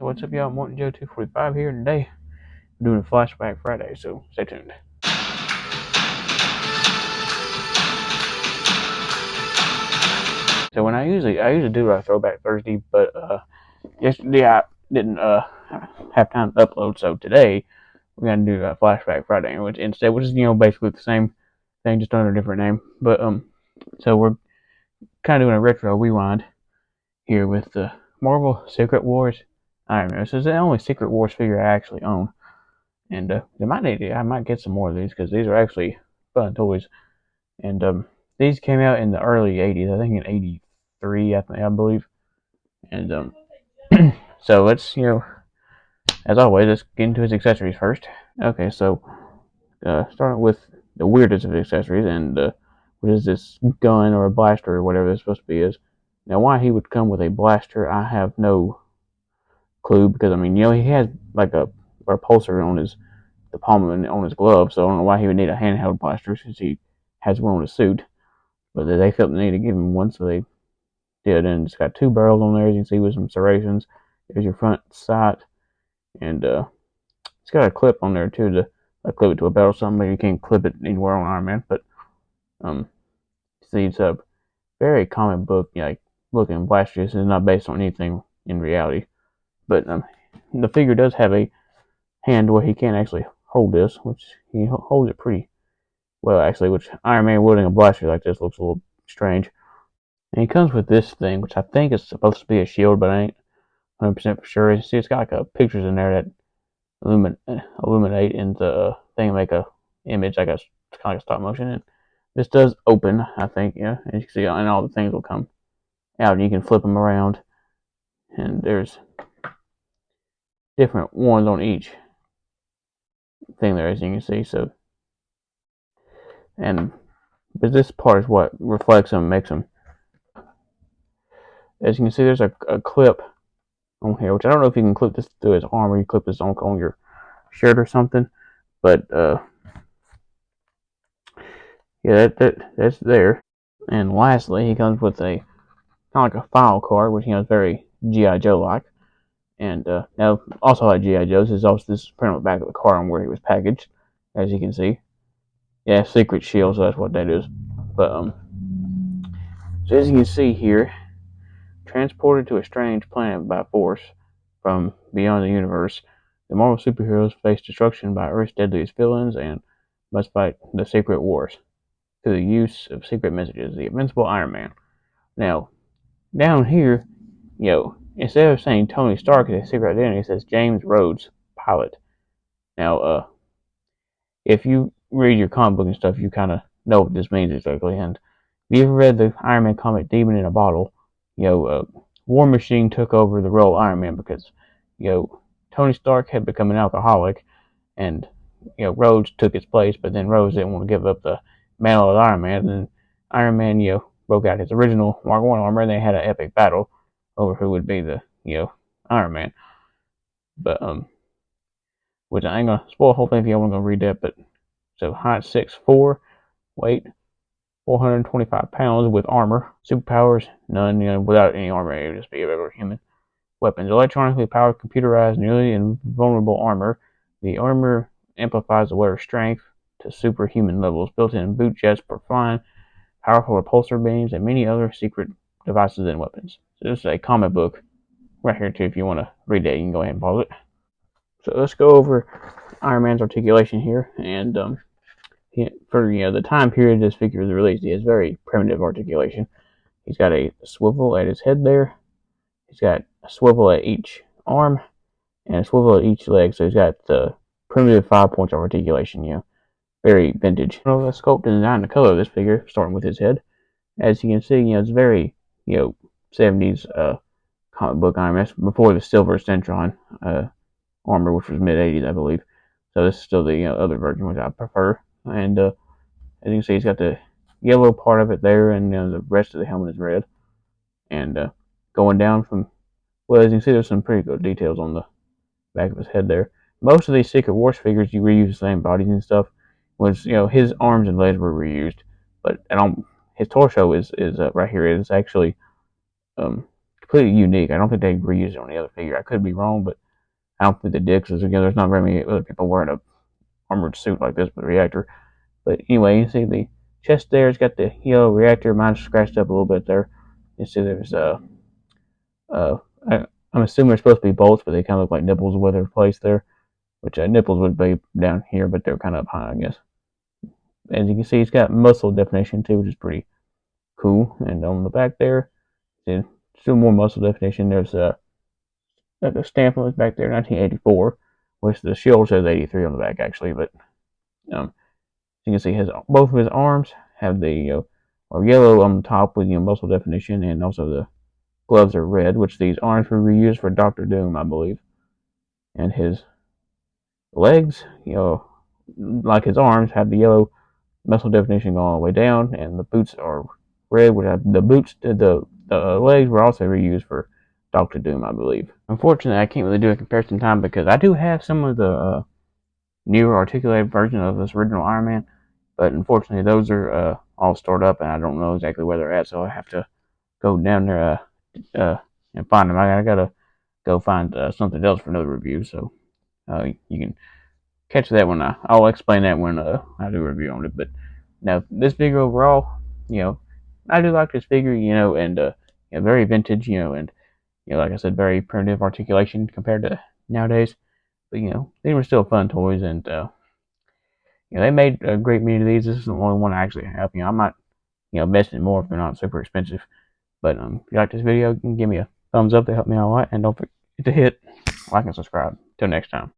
So what's up, y'all? Morton Joe 245 here, and today I'm doing a Flashback Friday, so stay tuned. So when I usually do a Throwback Thursday, but yesterday I didn't have time to upload, so today we're gonna do a Flashback Friday, which is basically the same thing, just under a different name. But so we're kind of doing a retro rewind here with the Marvel Secret Wars Iron Man. This is the only Secret Wars figure I actually own. And I might get some more of these because these are actually fun toys. And these came out in the early '80s, I think in '83, I believe. And so let's as always, let's get into his accessories first. Okay, so starting with the weirdest of accessories, and what is this gun or a blaster or whatever it's supposed to be is. Now, why he would come with a blaster, I have no clue because I mean, he has like a repulsor on the palm of on his glove, so I don't know why he would need a handheld blaster since he has one on his suit. But they felt the need to give him one, so they did. And it's got two barrels on there, as you can see, with some serrations. There's your front sight, and it's got a clip on there too to clip it to a belt or something. But you can't clip it anywhere on Iron Man. But see, it's a very comic book like looking blaster. This is not based on anything in reality. But the figure does have a hand where he can actually hold this, which he holds it pretty well actually. Which Iron Man wielding a blaster like this looks a little strange. And he comes with this thing, which I think is supposed to be a shield, but I ain't 100% for sure. See, it's got like pictures in there that illuminate in the thing and make a image, like it's kind of like a stop motion. And this does open, I think, yeah. As you can see, and all the things will come out, and you can flip them around. And there's different ones on each thing there, as you can see. So, but this part is what reflects them, makes them. As you can see, there's a clip on here, which I don't know if you can clip this to his arm or you clip this on your shirt or something. But yeah, that's there. And lastly, he comes with a kind of like a file card, which is very GI Joe like. And now also like GI Joe's, this is pretty much back of the card on where he was packaged, as you can see. Yeah, secret shield, so that's what that is. But so as you can see here, transported to a strange planet by force from beyond the universe, the Marvel superheroes face destruction by Earth's deadliest villains and must fight the secret wars through the use of secret messages. The Invincible Iron Man. Now, down here, instead of saying Tony Stark is a secret identity, it says James Rhodes, pilot. Now, if you read your comic book and stuff, you kind of know what this means exactly. And if you ever read the Iron Man comic Demon in a Bottle, War Machine took over the role of Iron Man because, Tony Stark had become an alcoholic, and Rhodes took his place, but then Rhodes didn't want to give up the mantle of Iron Man, and then Iron Man, broke out his original Mark I armor, and they had an epic battle over who would be the, Iron Man. But which I ain't gonna spoil the whole thing if you want to read that. But so height 6'4", weight 425 pounds with armor. Superpowers none. Without any armor, it would just be a regular human. Weapons: electronically powered, computerized, nearly invulnerable armor. The armor amplifies the wearer's strength to superhuman levels. Built-in boot jets for flying, powerful repulsor beams, and many other secret devices and weapons. So this is a comic book right here too. If you want to read that, you can go ahead and pause it. So let's go over Iron Man's articulation here, and for the time period this figure was released, he has very primitive articulation. He's got a swivel at his head there. He's got a swivel at each arm and a swivel at each leg. So he's got the primitive 5 points of articulation. Very vintage. The sculpt and design, the color of this figure, starting with his head, as you can see, it's very 70s comic book Iron Man. Before the silver Centron armor, which was mid 80s, I believe. So this is still the other version, which I prefer. And as you can see, he's got the yellow part of it there, and the rest of the helmet is red. And going down from, well, as you can see, there's some pretty good details on the back of his head there. Most of these Secret Wars figures, you reuse the same bodies and stuff. Was his arms and legs were reused, but his torso is right here. It is actually completely unique. I don't think they reused it on the other figure. I could be wrong, but I don't think they did because again, there's not very many other people wearing a armored suit like this with a reactor. But anyway, you see the chest there. It's got the yellow reactor. Mine's scratched up a little bit there. You see there's uh, I, I'm assuming they're supposed to be bolts, but they kind of look like nipples where they're placed there. Which nipples would be down here, but they're kind of up high, I guess. As you can see, it's got muscle definition too, which is pretty cool. And on the back there, still more muscle definition. There's like a stamp on his back there, 1984, which the shield says 83 on the back actually. But you can see both of his arms have the are yellow on the top with muscle definition, and also the gloves are red, which these arms were reused for Doctor Doom, I believe. And his legs, like his arms, have the yellow muscle definition going all the way down, and the boots are red. Which the legs were also reused for Doctor Doom, I believe. Unfortunately, I can't really do a comparison time because I do have some of the newer articulated version of this original Iron Man, but unfortunately those are all stored up, and I don't know exactly where they're at, so I have to go down there and find them. I gotta go find something else for another review, so you can catch that when I'll explain that when I do a review on it. But now this figure overall, I do like this figure, and very vintage, and like I said, very primitive articulation compared to nowadays. But they were still fun toys, and they made a great many of these. This is the only one I actually have. I might invest in more if they're not super expensive. But if you like this video, you can give me a thumbs up to help me out a lot, and don't forget to hit like and subscribe. Till next time.